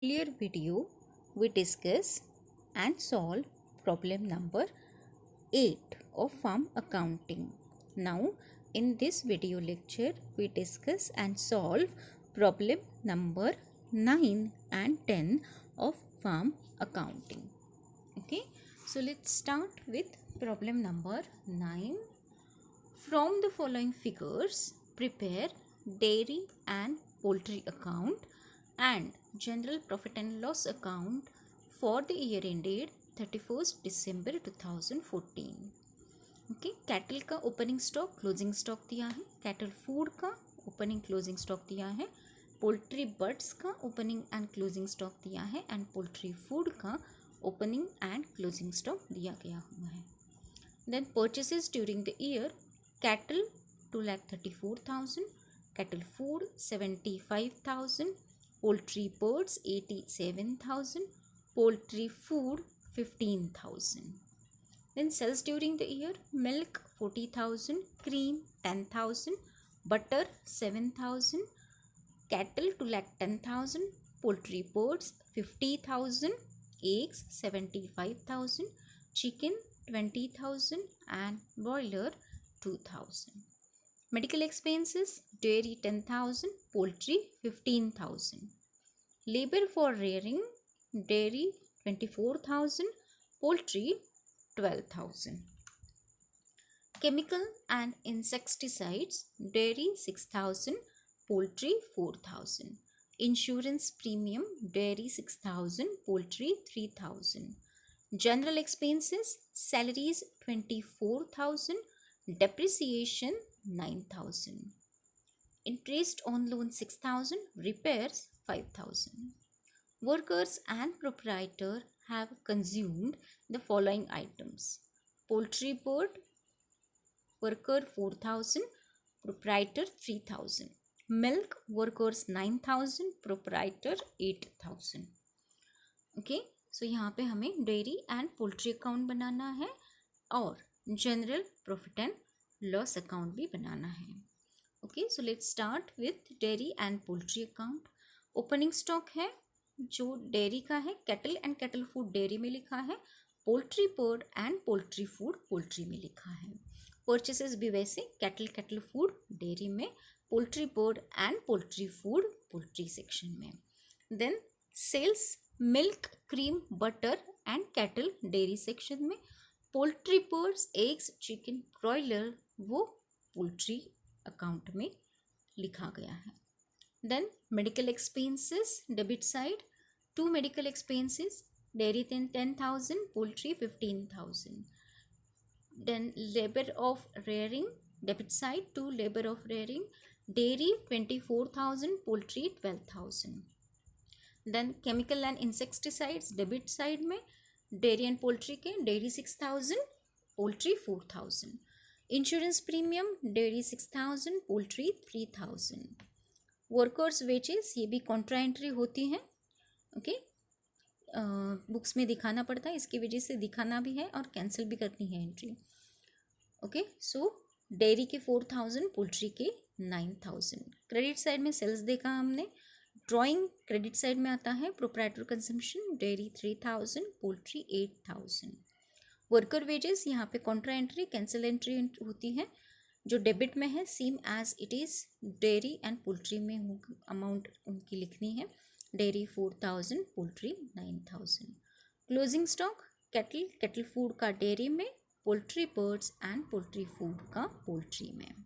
earlier video, we discuss and solve problem number 8 of farm accounting. Now, in this video lecture, we discuss and solve problem number 9 and 10 of farm accounting. Okay, so let's start with problem number 9. From the following figures, prepare dairy and poultry account and general profit and loss account for the year ended 31st December 2014. Okay, cattle का opening stock closing stock दिया है, cattle food का opening closing stock दिया है, poultry birds का opening and closing stock दिया है and poultry food का ओपनिंग एंड क्लोजिंग स्टॉक दिया गया हुआ है. Then purchases during the year, cattle 2,34,000, cattle food 75,000, poultry birds 87,000, poultry food 15,000. Then sales during the year, milk 40,000, cream 10,000, butter 7,000, cattle 2,10,000, poultry birds 50,000, eggs 75,000, chicken 20,000 and broiler 2,000. Medical expenses, dairy 10,000, poultry 15,000. Labor for rearing, dairy 24,000, poultry 12,000. Chemical and insecticides, dairy 6,000, poultry 4,000. Insurance premium, dairy 6,000, poultry 3,000. General expenses, salaries 24,000, depreciation 9,000. Interest on loan 6,000, repairs 5,000. Workers and proprietor have consumed the following items: poultry bird, worker 4,000, proprietor 3,000. Milk, workers 9,000, proprietor 8,000. Okay, सो यहाँ पे हमें dairy and poultry account बनाना है और general profit and loss account भी बनाना है. Okay, so let's start with dairy and poultry account. Opening stock है जो dairy का है, cattle and cattle food dairy में लिखा है, poultry bird and poultry food poultry में लिखा है. परचेसेस भी वैसे, कैटल कैटल फूड डेयरी में, poultry bird and poultry food poultry section में. Then sells milk, cream, butter and cattle dairy section में, poultry birds, eggs, chicken, broiler वो poultry account में लिखा गया है. Then medical expenses, debit side 2 medical expenses, dairy 10,000, poultry 15,000. Then labour of rearing, debit side 2 labour of rearing, dairy 24,000, poultry 12,000. Then chemical and insecticides, debit side में dairy and poultry के, dairy 6,000, poultry 4,000. Insurance premium, dairy 6,000, poultry 3,000. Workers wages, ये भी Contra entry होती हैं. Okay, books में दिखाना पड़ता है, इसकी वजह से दिखाना भी है और कैंसिल भी करनी है एंट्री. ओके, सो डेयरी के 4,000, पोल्ट्री के 9,000. क्रेडिट साइड में सेल्स देखा हमने. ड्राइंग क्रेडिट साइड में आता है. Proprietor consumption, dairy 3,000, poultry 8,000. Worker wages, यहाँ पे कॉन्ट्रा एंट्री कैंसिल एंट्री होती है. जो डेबिट में है same as it is dairy and poultry में अमाउंट उनकी लिखनी है. Dairy 4,000, poultry 9,000. Closing stock, cattle cattle food का डेयरी में, poultry birds and poultry food का पोल्ट्री में.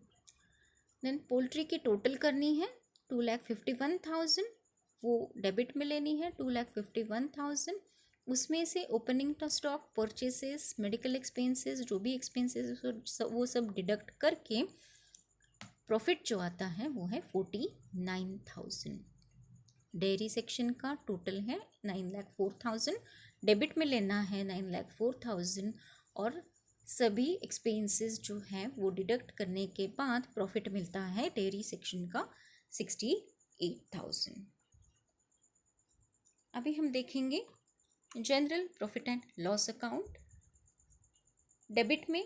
देन पोल्ट्री की टोटल करनी है 2,51,000, वो डेबिट में लेनी है 2,51,000. उसमें से opening stock, purchases, medical expenses, जो भी एक्सपेंसेस वो सब डिडक्ट करके प्रॉफिट जो आता है वो है 49,000. डेयरी सेक्शन का टोटल है 9,04,000, डेबिट में लेना है 9,04,000 और सभी एक्सपेंसेस जो हैं वो डिडक्ट करने के बाद प्रॉफिट मिलता है डेयरी सेक्शन का 68,000. अभी हम देखेंगे general profit and loss account. Debit में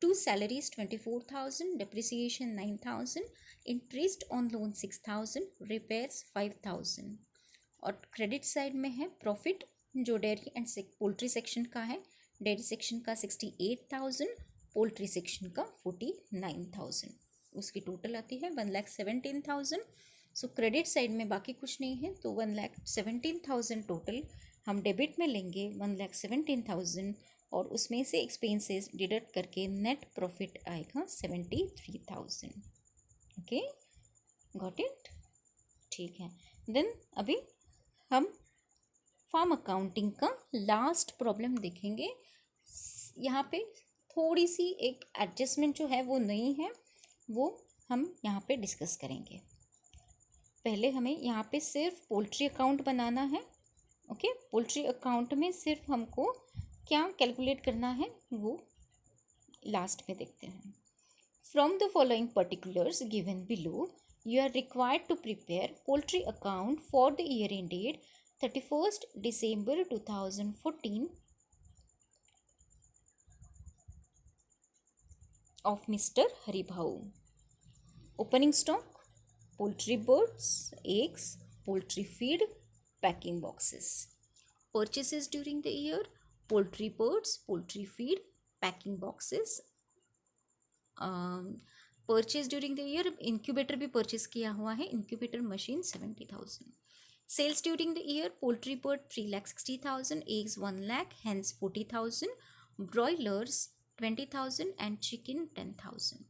2 salaries 24,000, depreciation 9,000, interest on loan 6,000, repairs 5,000. और क्रेडिट साइड में है प्रॉफिट जो डेयरी एंड पोल्ट्री सेक्शन का है। डेयरी सेक्शन का 68,000, पोल्ट्री सेक्शन का 49,000, उसकी टोटल आती है 1,17,000। सो क्रेडिट साइड में बाकी कुछ नहीं है, तो 1,17,000 टोटल हम डेबिट में लेंगे 1,17,000, और उसमें से एक्सपेंसेस डिडक्ट करके नेट प्रॉफिट आएगा 73,000। Okay, got it? ठीक है। देन अभी हम फार्म अकाउंटिंग का लास्ट प्रॉब्लम देखेंगे। यहाँ पे थोड़ी सी एक एडजस्टमेंट जो है वो नहीं है, वो हम यहाँ पे डिस्कस करेंगे। पहले हमें यहाँ पे सिर्फ पोल्ट्री अकाउंट बनाना है। ओके, पोल्ट्री अकाउंट में सिर्फ हमको क्या कैलकुलेट करना है वो लास्ट में देखते हैं। From the following particulars given below, you are required to prepare poultry account for the year ended 31st December 2014 of Mr. Haribhau. Opening stock, poultry birds, eggs, poultry feed, packing boxes. Purchases during the year, poultry birds, poultry feed, packing boxes. Purchase during the year, incubator भी purchase किया हुआ है, incubator machine 70,000। Sales during the year, poultry bird 3,60,000, eggs 1 lakh, hens 40,000, broilers 20,000 and chicken 10,000।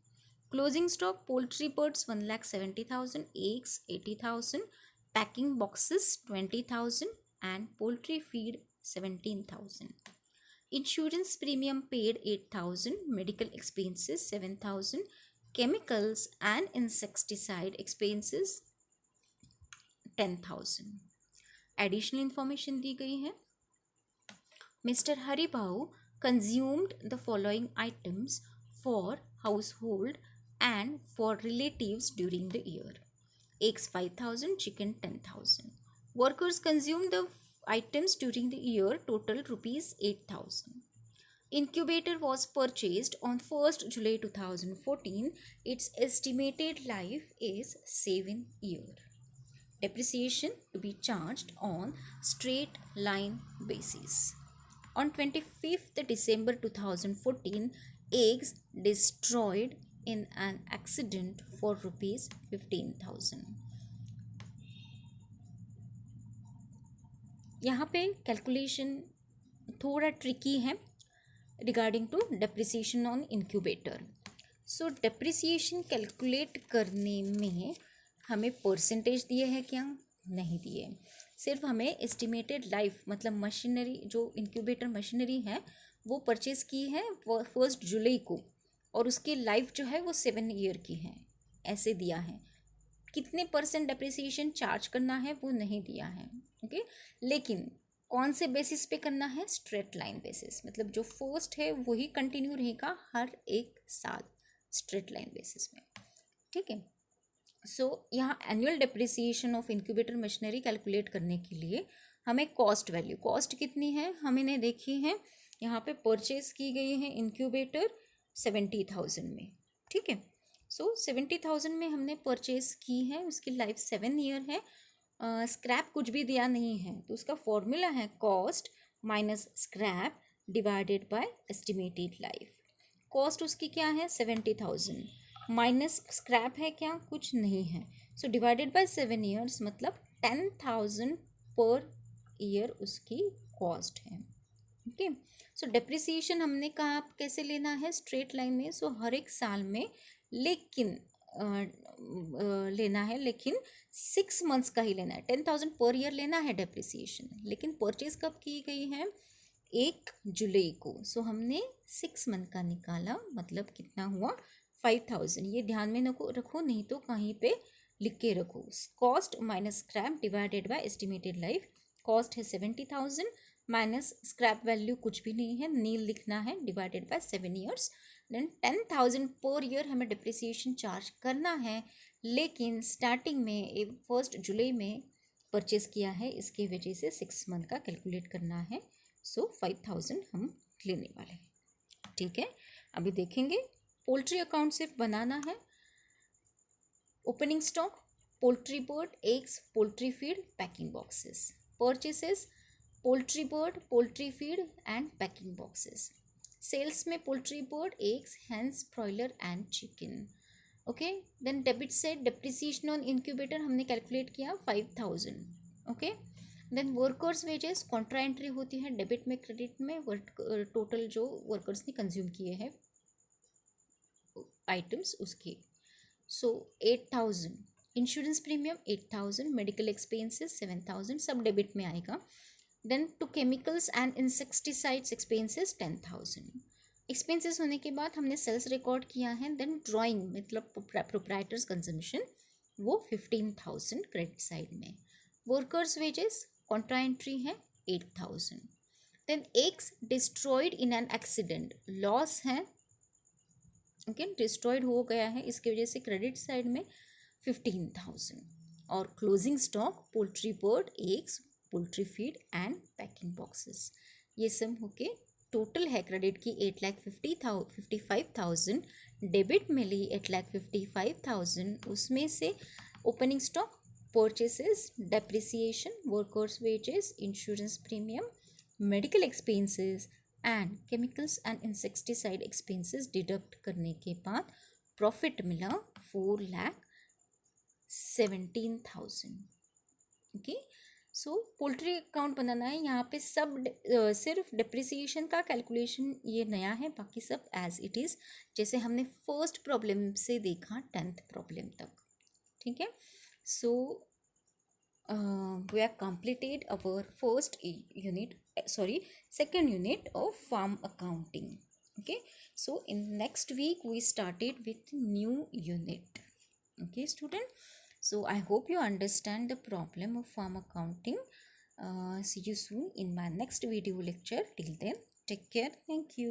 Closing stock, poultry birds 1,70,000, eggs 80,000, packing boxes 20,000 and poultry feed 17,000। Insurance premium paid 8,000, medical expenses 7,000, chemicals and insecticide expenses 10,000. Additional information दी गई है। Mr. Haribhau consumed the following items for household and for relatives during the year. Eggs 5,000, chicken 10,000. Workers consumed the items during the year, total rupees 8,000. Incubator was purchased on 1st July 2014. Its estimated life is 7 years. Depreciation to be charged on straight line basis. On 25th December 2014, eggs destroyed in an accident for rupees 15,000. यहाँ पे calculation थोड़ा tricky है regarding to depreciation on incubator. So depreciation calculate करने में हमें percentage दिए हैं क्या? नहीं दिए, सिर्फ हमें एस्टिमेटेड लाइफ, मतलब मशीनरी जो इंक्यूबेटर मशीनरी है वो परचेज की है 1 जुलाई को, और उसकी लाइफ जो है वो 7 ईयर की है, ऐसे दिया है। कितने परसेंट डेप्रिसिएशन चार्ज करना है वो नहीं दिया है। ओके, लेकिन कौन से बेसिस पे करना है? स्ट्रेट लाइन बेसिस, मतलब जो फर्स्ट है वही कंटिन्यू रहेगा हर एक साल स्ट्रेट लाइन बेसिस में। ठीक है। सो यहाँ annual depreciation of incubator machinery calculate करने के लिए हमें कॉस्ट वैल्यू, कॉस्ट कितनी है हमने देखी है। यहाँ पे परचेज की गई है इंक्यूबेटर 70,000 में। ठीक है, सो 70,000 में हमने परचेज की है, उसकी लाइफ 7 ईयर है। स्क्रैप कुछ भी दिया नहीं है, तो उसका फॉर्मूला है cost minus scrap divided by estimated life. Cost उसकी क्या है? 70,000 माइनस स्क्रैप है क्या? कुछ नहीं है। सो डिवाइडेड बाय 7 ईयर्स, मतलब 10,000 पर ईयर उसकी कॉस्ट है। ओके, सो डेप्रिसिएशन हमने कहा कैसे लेना है? स्ट्रेट लाइन में। सो हर एक साल में, लेकिन लेना है, लेकिन 6 मंथ्स का ही लेना है। 10,000 पर ईयर लेना है डेप्रिसिएशन, लेकिन परचेज कब की गई है? 1 जुलाई को। सो हमने 6 मंथ का निकाला, मतलब कितना हुआ? 5,000। ये ध्यान में रखो, नहीं तो कहीं पे लिख के रखो। Cost minus scrap divided by estimated life. Cost है 70,000 माइनस स्क्रैप वैल्यू कुछ भी नहीं है, नील लिखना है, divided by 7 years. Then 10,000 per year हमें डिप्रिसिएशन चार्ज करना है, लेकिन स्टार्टिंग में 1 जुलाई में परचेज किया है, इसकी वजह से 6 मंथ का कैलकुलेट करना है। सो 5,000 हम लेने वाले हैं। ठीक है, अभी देखेंगे पोल्ट्री अकाउंट सिर्फ बनाना है। Opening stock, poultry bird, eggs, poultry feed, packing boxes. Purchases, poultry bird, poultry feed and packing boxes. Sales में poultry bird, eggs, hens, broiler and chicken. Okay then debit side depreciation on incubator हमने calculate किया 5000. Okay then workers wages contra entry होती है debit में credit में total जो workers ने consume किए हैं आइटम्स उसके. So 8000 insurance premium 8000 medical expenses 7000 सब डेबिट में आएगा. Then to chemicals and insecticides expenses 10000. Expenses होने के बाद हमने सेल्स रिकॉर्ड किया है. देन ड्राइंग मतलब प्रोप्राइटर्स कंजम्पशन वो 15000 क्रेडिट साइड में. वर्कर्स वेजेस कॉन्ट्रा एंट्री है 8000. Then eggs destroyed in an accident loss है. ओके डिस्ट्रॉयड हो गया है इसकी वजह से क्रेडिट साइड में 15000. और closing stock poultry bird eggs poultry feed and packing boxes ये सब होके टोटल है क्रेडिट की 8,55,000. डेबिट मिली 8,55,000. उसमें से opening stock purchases depreciation workers wages insurance premium medical expenses and chemicals and insecticide expenses deduct करने के बाद प्रॉफिट मिला 4,17,000. ओके सो पोल्ट्री अकाउंट बनाना है. यहाँ पे सब सिर्फ डिप्रिसिएशन का कैलकुलेशन ये नया है बाकी सब एज इट इज़ जैसे हमने फर्स्ट प्रॉब्लम से देखा 10th प्रॉब्लम तक. ठीक है so we are completed our first unit second unit of farm accounting. Okay so in next week we started with new unit. Okay student so I hope you understand the problem of farm accounting. See you soon in my next video lecture. Till then take care. Thank you.